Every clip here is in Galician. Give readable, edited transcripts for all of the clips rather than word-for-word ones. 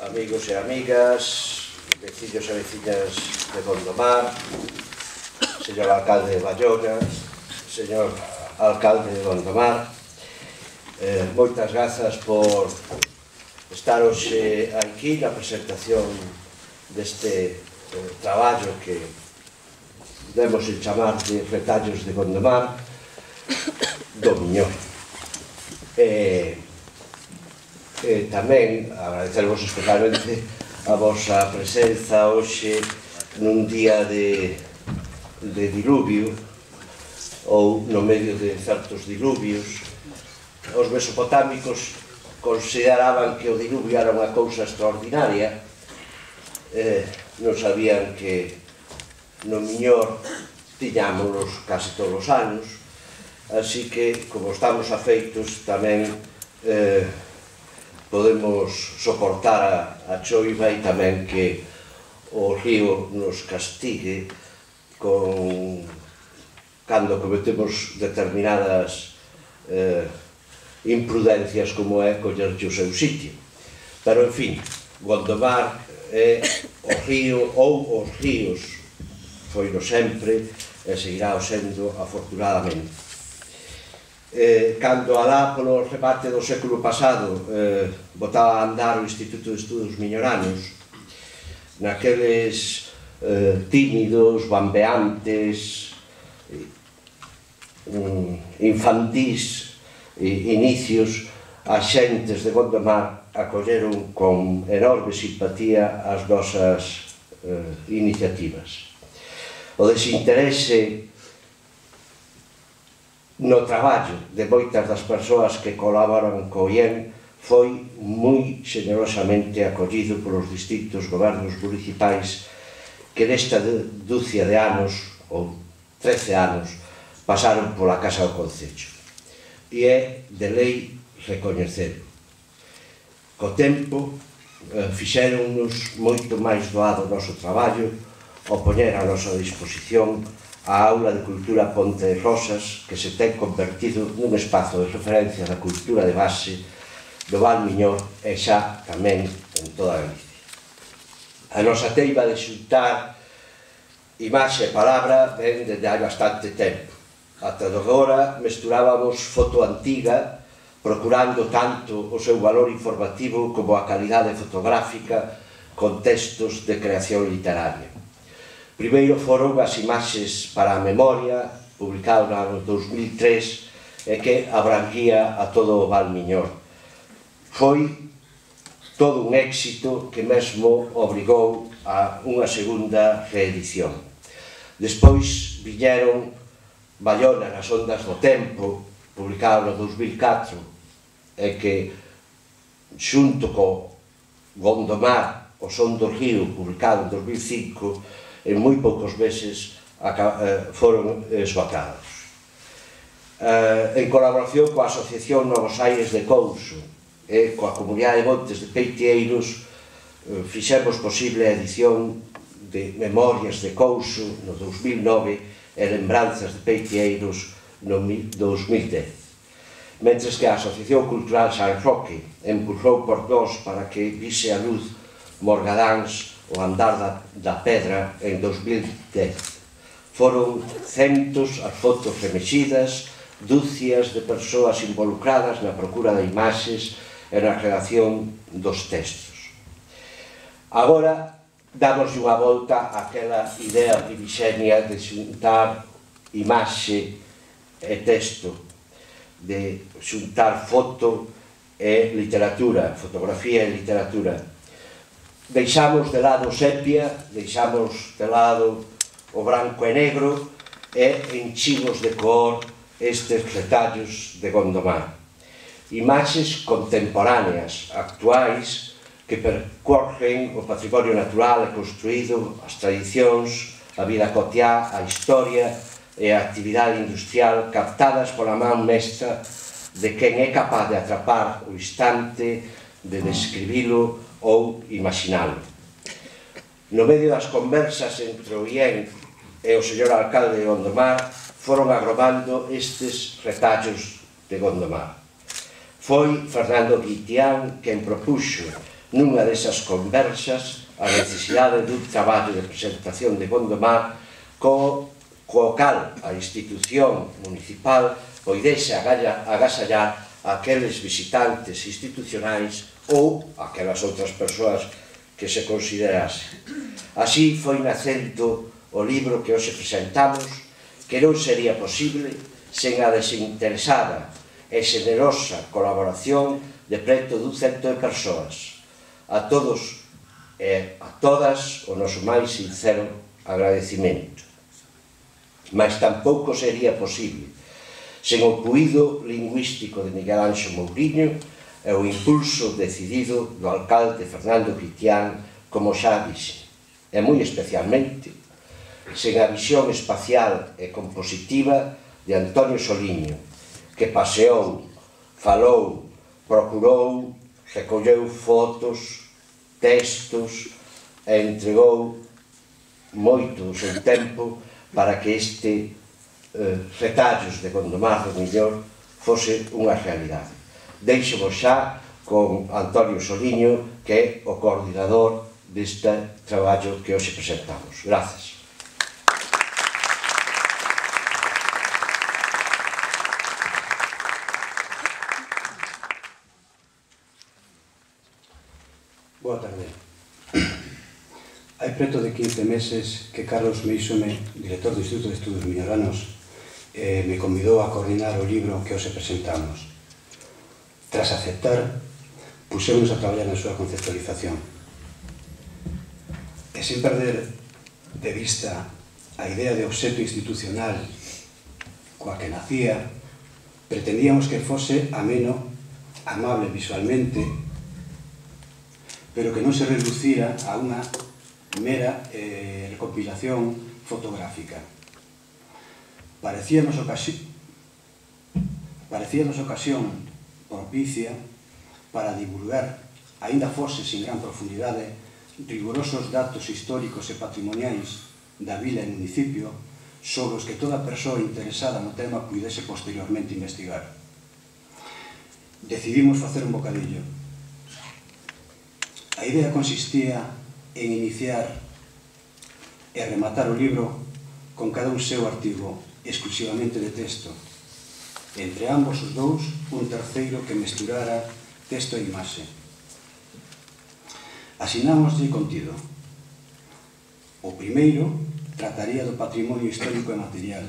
amigos e amigas, veciños e veciñas de Gondomar, señor alcalde de Bayona, señor alcalde de Gondomar, moitas grazas por estar hoxe aquí na presentación deste traballo que demos en chamar de Retallos de Gondomar do Miñor. Tamén agradecervos especialmente a vosa presenza hoxe nun día de diluvio ou no medio de certos diluvios. Os mesopotámicos consideraban que o diluvio era unha cousa extraordinaria, non sabían que no Miñor tiñámonos case todos os anos, así que, como estamos afeitos, tamén podemos soportar a choiva e tamén que o río nos castigue cando cometemos determinadas imprudencias como é collerlle o seu sitio. Pero, en fin, Gondomar é o río ou os ríos, foino sempre e seguirá o sendo afortunadamente. Cando alá polo remate do século pasado botaba a andar o Instituto de Estudos Miñoranos, naqueles tímidos, bambeantes, infantís inicios, as xentes de Gondomar acolleron con enorme simpatía as nosas iniciativas. O desinterese no traballo de moitas das persoas que colaboran co IEM foi moi xenerosamente acollido polos distintos gobernos municipais que nesta dúcia de anos, ou 13 anos, pasaron pola Casa do Concello. E é de lei recoñecelo. Co tempo, fixéronnos moito máis doado o noso traballo ao poñer a nosa disposición a Aula de Cultura Ponte de Rosas, que se ten convertido nun espazo de referencia da cultura de base do Val Miñor e xa tamén en toda Galicia. A nosa teiba de xuntar imaxe e palabra ven desde hai bastante tempo. Ata agora mesturábamos foto antiga, procurando tanto o seu valor informativo como a calidade fotográfica con textos de creación literaria. Primeiro foron as imaxes para a memoria, publicado no 2003, e que abranguía a todo o Val Miñor. Foi todo un éxito que mesmo obrigou a unha segunda reedición. Despois viñeron Bayona nas ondas do tempo, publicado no 2004, e que, xunto co Gondomar, o son do río, publicado en 2005, en moi poucos meses foron esgotados. En colaboración coa Asociación Novos Aires de Couso e coa Comunidade de Montes de Peitieiros fixemos posible a edición de Memorias de Couso no 2009 e Lembranzas de Peitieiros no 2010. Mentres que a Asociación Cultural San Roque empurrou por nós para que vise a luz Morgadáns o Andar da Pedra en 2010. Foron centos as fotos remexidas, dúcias de persoas involucradas na procura de imaxes e na redacción dos textos. Agora, damos unha volta àquela idea primixenia de xuntar imaxe e texto, de xuntar foto e literatura, fotografía e literatura. Deixamos de lado o sepia, deixamos de lado o branco e negro e enchimos de cor estes retallos de Gondomar. Imaxes contemporáneas, actuais, que percorren o patrimonio natural e construído, as tradicións, a vida cotiá, a historia e a actividade industrial captadas pola man mestra de quen é capaz de atrapar o instante, de describilo ou imaginalo. No medio das conversas entre o IEM e o señor alcalde de Gondomar foron agromando estes retallos de Gondomar. Foi Fernando Guitián quen propuxo nunha desas conversas a necesidade dun traballo de presentación de Gondomar co cal a institución municipal poidese agasallar aqueles visitantes institucionais ou aquelas outras persoas que se considerase. Así foi nacendo o libro que hoxe presentamos, que non sería posible sen a desinteresada e xenerosa colaboración de preto dun cento de persoas. A todos e a todas o noso máis sincero agradecimento. Mas tampouco sería posible sen o puído lingüístico de Miguel Anxo Mouriño e o impulso decidido do alcalde Fernando Critián, como xa dixe, e moi especialmente sen a visión espacial e compositiva de Antonio Soliño, que paseou, falou, procurou, recolleu fotos, textos e entregou moito do seu tempo para que este retallos de Gondomar do Millor fose unha realidade. Deixo-vos xa con Antonio Soliño, que é o coordinador deste traballo que hoxe presentamos. Grazas. Boa tarde. Hai preto de 15 meses que Carlos Meixome, director do Instituto de Estudos Miñoranos, me convidou a coordinar o libro que hoxe presentamos. Tras aceptar, puxemos a traballar na súa conceptualización. E sen perder de vista a idea de obxecto institucional coa que nacía, pretendíamos que fose ameno, amable visualmente, pero que non se reducira a unha mera recopilación fotográfica. Parecíanos ocasión propicia para divulgar, aínda fose sin gran profundidade, rigurosos datos históricos e patrimoniais da vila e municipio sobre os que toda persoa interesada no tema puidese posteriormente investigar. Decidimos facer un bocadillo. A idea consistía en iniciar e rematar o libro con cada un seu artigo exclusivamente de texto. Entre ambos os dous, un terceiro que mesturara texto e imaxe. Asinámoslle contido. O primeiro trataría do patrimonio histórico e material,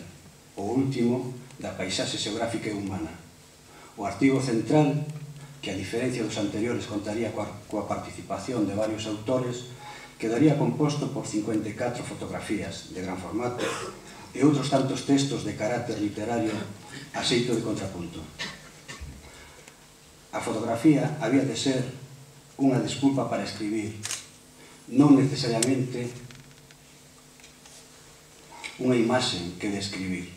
o último da paisaxe xeográfica e humana. O artigo central, que a diferencia dos anteriores contaría coa participación de varios autores, quedaría composto por 54 fotografías de gran formato e outros tantos textos de carácter literario a xeito de contrapunto. A fotografía había de ser unha desculpa para escribir, non necesariamente unha imaxe que describir.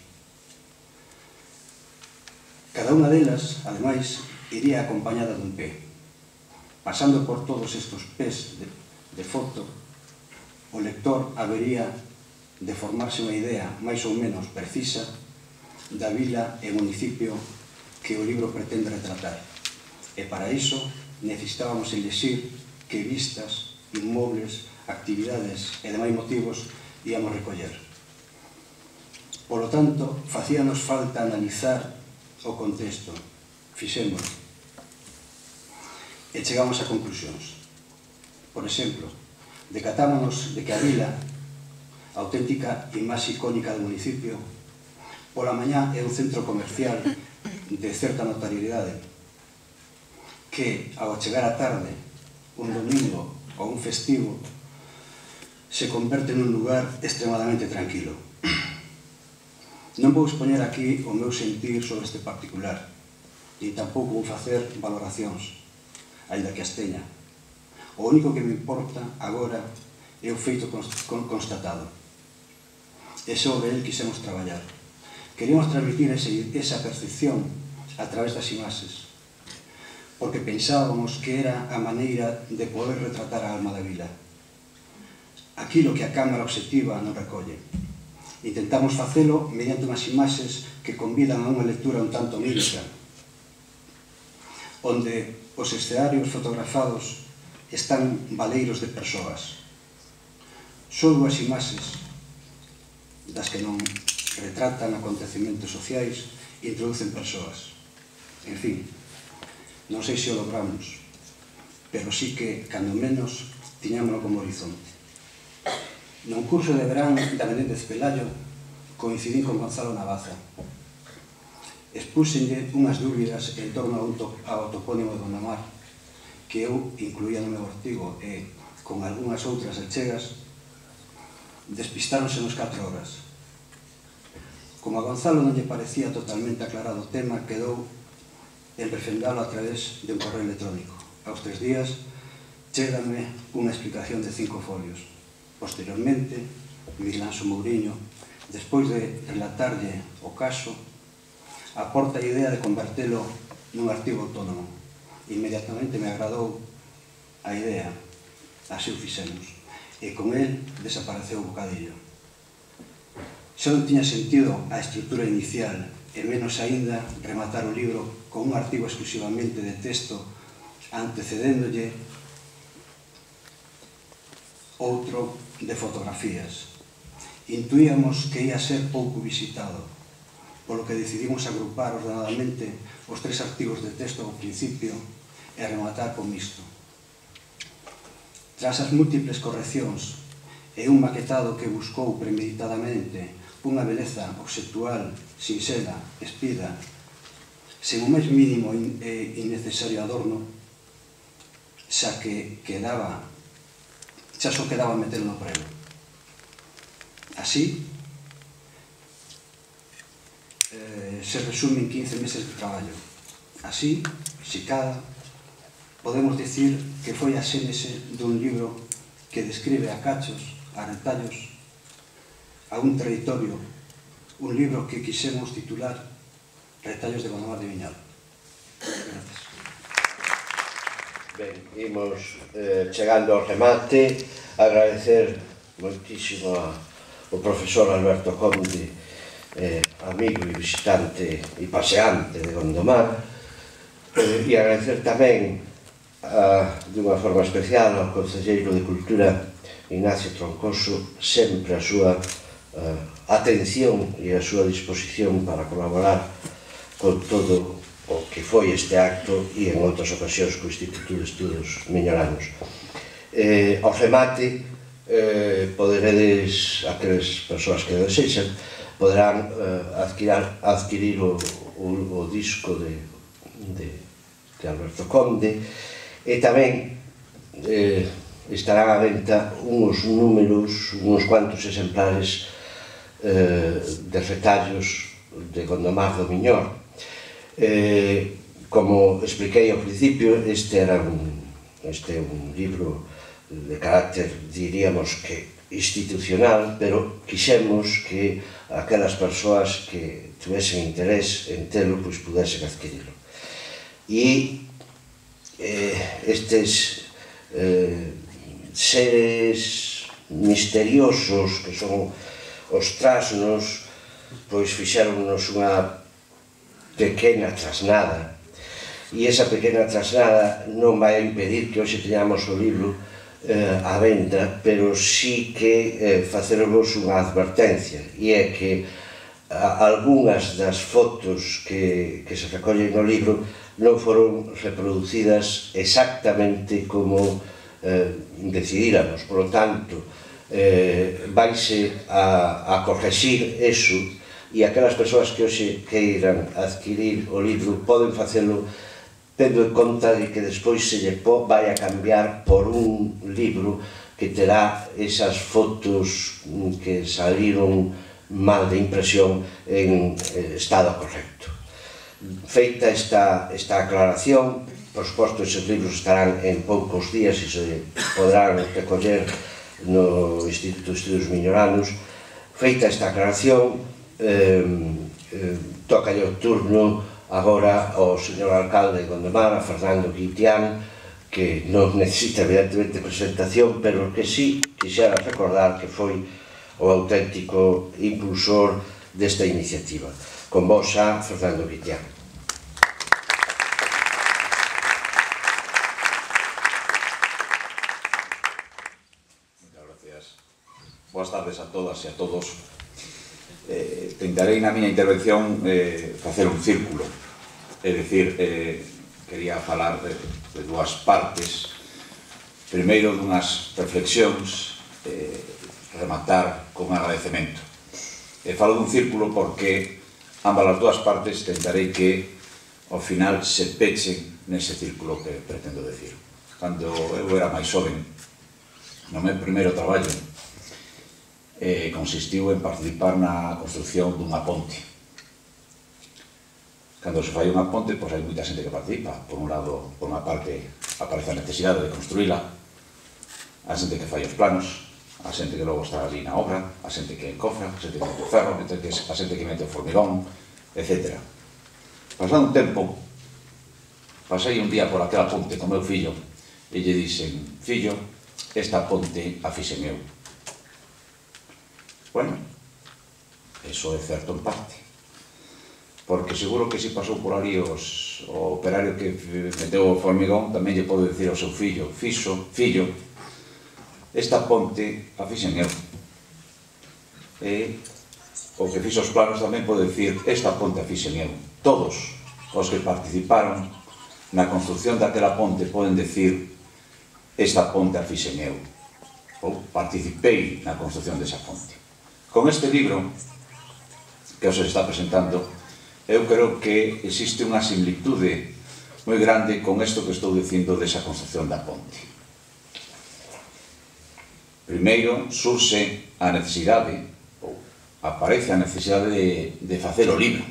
Cada unha delas, ademais, iría acompañada dun pé. Pasando por todos estos pés de foto, o lector habería de formarse unha idea máis ou menos precisa da vila e municipio que o libro pretende retratar. E para iso necesitábamos elixir que vistas, inmobles, actividades e demais motivos íamos recoller. Polo tanto, facíanos falta analizar o contexto. Fixémolo. E chegamos a conclusións. Por exemplo, decatámonos de que a vila, a auténtica imaxe icónica do municipio, pola mañá é un centro comercial de certa notoriedade, que, ao chegar a tarde, un domingo ou un festivo, se converte nun lugar extremadamente tranquilo. Non vou expoñer aquí o meu sentir sobre este particular, e tampouco vou facer valoracións, aínda que as teña. O único que me importa agora é o feito constatado. E sobre el quisemos traballar. Queríamos transmitir esa percepción a través das imaxes, porque pensábamos que era a maneira de poder retratar a alma da vila. Aquilo que a cámara obxectiva non recolle. Intentamos facelo mediante unhas imaxes que convidan a unha lectura un tanto onírica, onde os escenarios fotografados están valeiros de persoas. Só dúas imaxes das que non retratan acontecementos sociais e introducen persoas. En fin, non sei se o logramos, pero sí que, cando menos, tiñámoslo como horizonte. No curso de verán da Menéndez Pelayo coincidín con Gonzalo Navaza. Expúxenlle unhas dúbidas en torno ao topónimo de Gondomar, que eu incluía no meu artigo e, con algunhas outras achegas, despistáronse nos 4 horas. Como a Gonzalo non lle parecía totalmente aclarado o tema, quedou en refendalo a través de un correo electrónico. Aos 3 días, chégame unha explicación de 5 folios. Posteriormente, Miguel Anxo Mouriño, despois de relatarlle o caso, aporta a idea de convertelo nun artigo autónomo. Inmediatamente me agradou a idea, así o fixemos, e con el desapareceu o bocadillo. Xa non tiña sentido a estrutura inicial, e menos aínda rematar o libro con un artigo exclusivamente de texto antecedéndolle outro de fotografías. Intuíamos que ia ser pouco visitado, polo que decidimos agrupar ordenadamente os 3 artigos de texto ao principio e rematar con isto. Tras as múltiples correccións e un maquetado que buscou premeditadamente unha beleza obxectual, sinxela, espida, sen o máis mínimo e innecesario adorno, xa só quedaba metelo no prego. Así, se resumen 15 meses de traballo. Así, se cada, podemos dicir que foi a xénese dun libro que describe a cachos, a retallos, a un territorio, un libro que quixemos titular Retallos de Gondomar de Viñal. Gracias. Ben, imos chegando ao remate, agradecer moitísimo ao profesor Alberto Conde, amigo e visitante e paseante de Gondomar, e agradecer tamén dunha forma especial ao concelleiro de Cultura Ignacio Troncoso sempre a súa atención e a súa disposición para colaborar con todo o que foi este acto e en outras ocasións co Instituto de Estudos Miñoranos. Ao remate, poderedes, aqueles persoas que desexen, poderán adquirir o disco de Alberto Conde e tamén estarán á venta uns números, uns cuantos exemplares de retallos de Gondomar do Miñor. Como expliquei ao principio, este é un libro de carácter, diríamos que institucional, pero quixemos que aquelas persoas que tuvesen interés en telo, pois pudesen adquirilo. E estes seres misteriosos que son os trasnos, pois fixéronnos unha pequena trasnada, e esa pequena trasnada non vai a impedir que hoxe teñamos o libro á venda, pero sí que facervos unha advertencia, e é que algunhas das fotos que se recollen no libro non foron reproducidas exactamente como decidíramos, por lo tanto vaise a corregir eso, e aquelas persoas que hoxe queiran adquirir o libro poden facelo tendo en conta de que despois se lle vai a cambiar por un libro que terá esas fotos que saliron mal de impresión en estado correcto. Feita esta aclaración, por suposto, esos libros estarán en poucos días e se podrán recoller no Instituto de Estudos Miñoranos. Feita esta aclaración, toca o turno agora ao señor alcalde de Gondomar, a Fernando Guitián, que non necesita evidentemente presentación, pero que sí quixera recordar que foi o auténtico impulsor desta iniciativa. Con vos xa, Fernando Guitián. Boas tardes a todas e a todos. Tentarei na miña intervención facer un círculo. É dicir, quería falar de dúas partes. Primeiro, dunhas reflexións, rematar con agradecemento. Falo dun círculo porque ambas as dúas partes tentarei que ao final se pechen nese círculo que pretendo decir. Cando eu era máis xoven, no meu primeiro traballo, consistiu en participar na construcción dunha ponte. Cando se fai unha ponte, pois hai moita xente que participa. Por un lado, por unha parte, aparece a necesidade de construíla, a xente que fai os planos, a xente que logo está ali na obra, a xente que encofra, a xente que mete o ferro, a xente que mete o formigón, etc. Pasado un tempo, pasei un día por aquela ponte con meu fillo e lle dixen: fillo, esta ponte a fixen eu. Bueno, eso é certo en parte, porque seguro que se pasou por ali o operario que meteu o formigón tamén lle pode dicir ao seu fillo: fillo, esta ponte a fixen eu. E o que fixo os planos tamén pode dicir: esta ponte a fixen eu. Todos os que participaron na construcción daquela ponte poden dicir: esta ponte a fixen eu, ou participei na construcción desa ponte. Con este libro que os está presentando, eu creo que existe unha similitude moi grande con isto que estou dicindo desa construcción da ponte. Primeiro, surxe a necesidade, ou aparece a necesidade de facer o libro.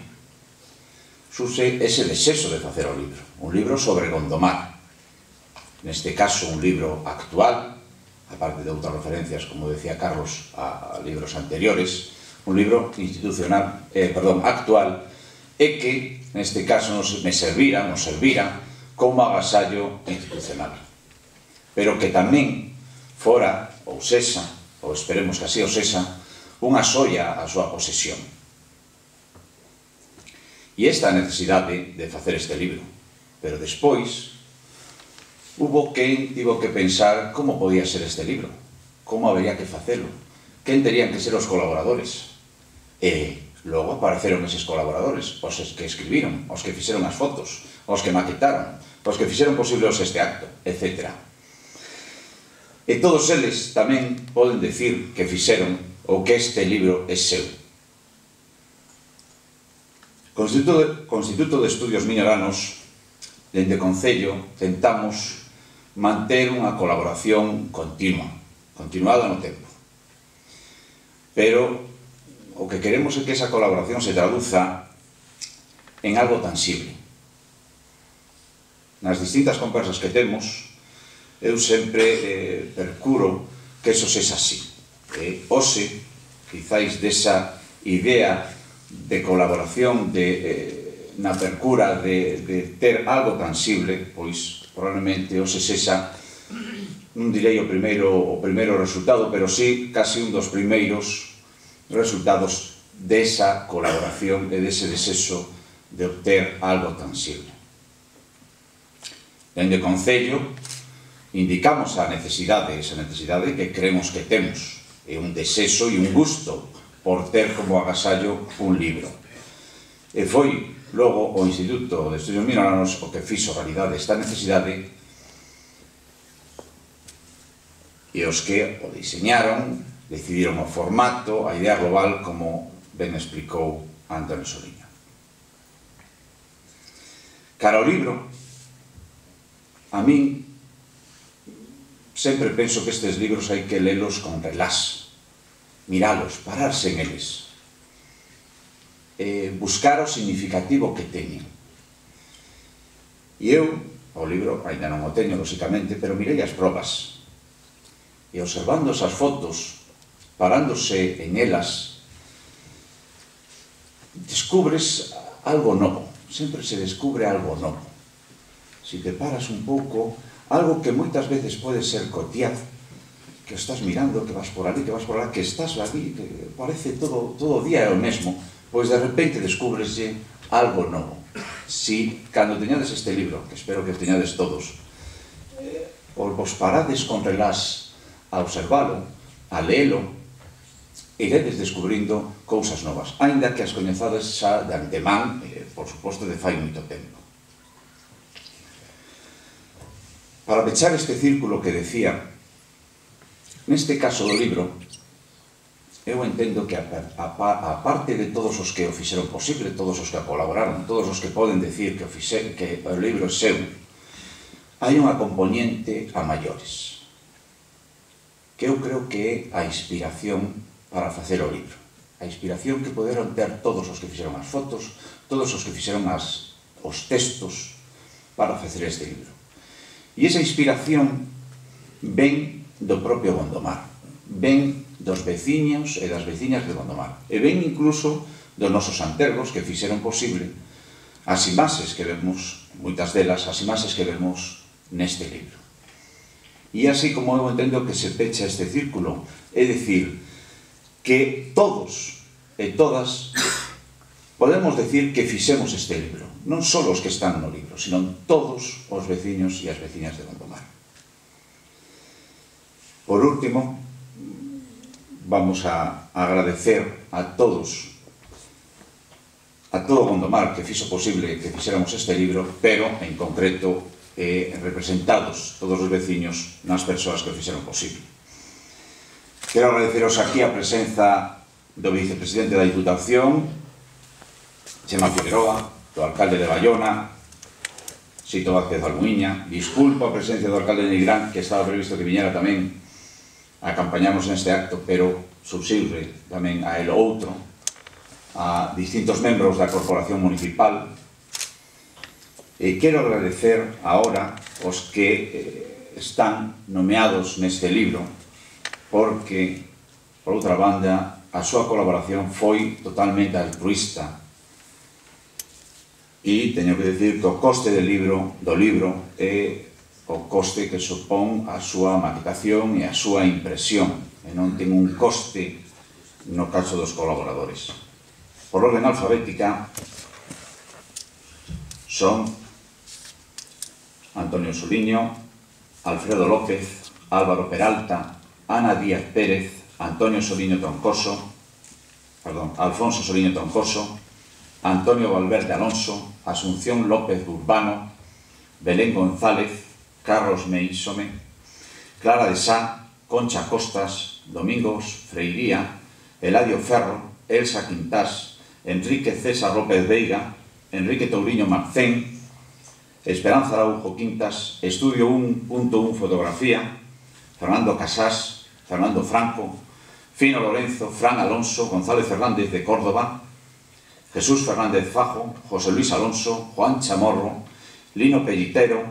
Surxe ese desexo de facer o libro. Un libro sobre Gondomar. Neste caso, un libro actual, aparte de outras referencias, como decía Carlos, a libros anteriores, un libro actual, e que, neste caso, nos servira como agasallo institucional. Pero que tamén fora, ou sexa, ou esperemos que así o sexa, unha xoia a súa posesión. E esta necesidade de facer este libro. Pero despois, hubo quen tivo que pensar como podía ser este libro, como habería que facelo, quen terían que ser os colaboradores. E logo apareceron eses colaboradores, os que escribiron, os que fixeron as fotos, os que maquetaron, os que fixeron posibles este acto, etc. E todos eles tamén poden decir que fixeron ou que este libro é seu. Constituto de Estudios Miñoranos, dende o Concello, tentamos manter unha colaboración continuada no tempo. Pero o que queremos é que esa colaboración se traduza en algo tangible. Nas distintas conversas que temos, eu sempre percuro que eso sexa así. Hoxe, quizáis desa idea de colaboración, na percura de ter algo tangible, pois probablemente hoxe sexa, non direi o primeiro resultado, pero sí casi un dos primeiros resultados desa colaboración e dese desexo de obter algo tangible. Dende o Concello indicamos esa necesidade que creemos que temos, e un desexo e un gusto por ter como agasallo un libro. E foi logo o Instituto de Estudios Miñoranos o que fixo realidade esta necesidade, e os que o diseñaron decidiron o formato, a idea global, como ben explicou Antonio Soliño. Cara ao libro, a min sempre penso que estes libros hai que lelos con relax, miralos, pararse en eles, buscar o significativo que teñen. E eu, o libro, ainda non o teño, lóxicamente, pero mirei as probas, e observando esas fotos, parándose en elas, descubres algo novo, sempre se descubre algo novo. Si te paras un pouco, algo que moitas veces pode ser cotiá, que estás mirando, que vas por ali, que vas por lá, que estás ali, que parece todo o día é o mesmo, pois de repente descubreslle algo novo. Si, cando teñades este libro, que espero que teñades todos, vos parades con relax a observalo, a leelo, iredes descubrindo cousas novas, aínda que as coñezades xa de antemán, por suposto, de fai moito tempo. Para pechar este círculo que decía, neste caso do libro, eu entendo que a parte de todos os que o fixeron posible, todos os que colaboraron, todos os que poden decir que o libro é seu, hai unha componente a maiores, que eu creo que é a inspiración para facer o libro. A inspiración que poderon ter todos os que fixeron as fotos, todos os que fixeron os textos para facer este libro. E esa inspiración ven do propio Gondomar, ven dos veciños e das veciñas de Gondomar, e ven incluso dos nosos antergos que fixeron posible as imaxes que vemos, moitas delas, as imaxes que vemos neste libro. E así como eu entendo que se pecha este círculo, é dicir, que todos e todas podemos decir que fixemos este libro, non só os que están no libro, sino todos os veciños e as veciñas de Gondomar. Por último, vamos a agradecer a todos, a todo Gondomar que fixo posible que fixéramos este libro, pero en concreto representados todos os veciños nas persoas que o fixeron posible. Quero agradeceros aquí a presenza do vicepresidente da Diputación, Chema Figueroa, do alcalde de Bayona, Sito Vázquez Almuiña. Disculpo a presencia do alcalde de Nigrán, que estaba previsto que viñera tamén a acompañarnos neste acto, pero subsirve tamén a el outro, a distintos membros da Corporación Municipal. E quero agradecer ahora os que están nomeados neste libro, porque, por outra banda, a súa colaboración foi totalmente altruista. E teño que decir que o coste do libro é o coste que supón a súa maquetación e a súa impresión, e non ten un coste no caso dos colaboradores. Por orden alfabética son Antonio Soliño, Alfredo López, Álvaro Peralta, Ana Díaz Pérez, Alfonso Soliño Troncoso, Antonio Valverde Alonso, Asunción López Urbano, Belén González, Carlos Meisome, Clara de Sá, Concha Costas, Domingos Freiría, Eladio Ferro, Elsa Quintás, Enrique César López Veiga, Enrique Touriño Marcén, Esperanza Araujo Quintas, Estudio 1.1 Fotografía, Fernando Casás, Fernando Franco, Fino Lorenzo, Fran Alonso, González Fernández de Córdoba, Jesús Fernández Fajo, José Luis Alonso, Juan Chamorro, Lino Pellitero,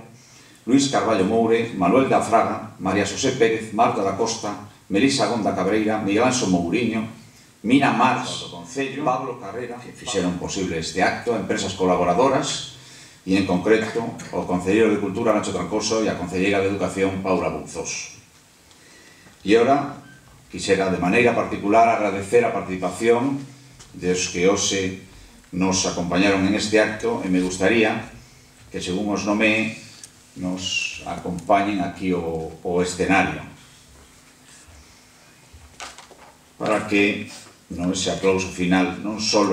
Luis Carballo Moure, Manuel da Fraga, María José Pérez, Marta da Costa, Melisa Gonda Cabreira, Miguel Anxo Mouriño, Mina Mars, Pablo Carrera, que fixeron posible este acto, empresas colaboradoras, e en concreto o Concelleiro de Cultura Nacho Troncoso e a Concelleira de Educación Paula Bunzos. E ora, quixera de maneira particular agradecer a participación dos que hoxe nos acompañaron en este acto, e me gustaría que, según os nomee, nos acompañen aquí o escenario, para que ese aplauso final non só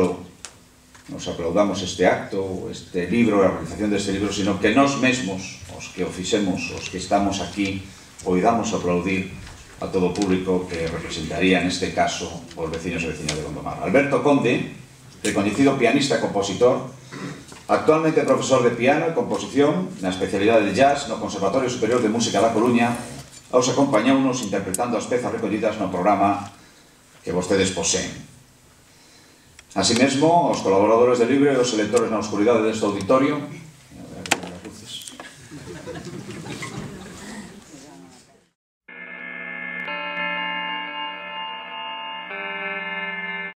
nos aplaudamos este acto, este libro, a realización deste libro, sino que nós mesmos, os que o fixemos, os que estamos aquí, poidamos aplaudir a todo o público que representaría, neste caso, os veciños e veciñas de Gondomar. Alberto Conde, recoñecido pianista e compositor, actualmente profesor de piano e composición na especialidade de jazz no Conservatorio Superior de Música da Coruña, aos acompañounos interpretando as pezas recollidas no programa que vostedes poseen. Así mesmo, os colaboradores do libro e os lectores na oscuridade deste auditorio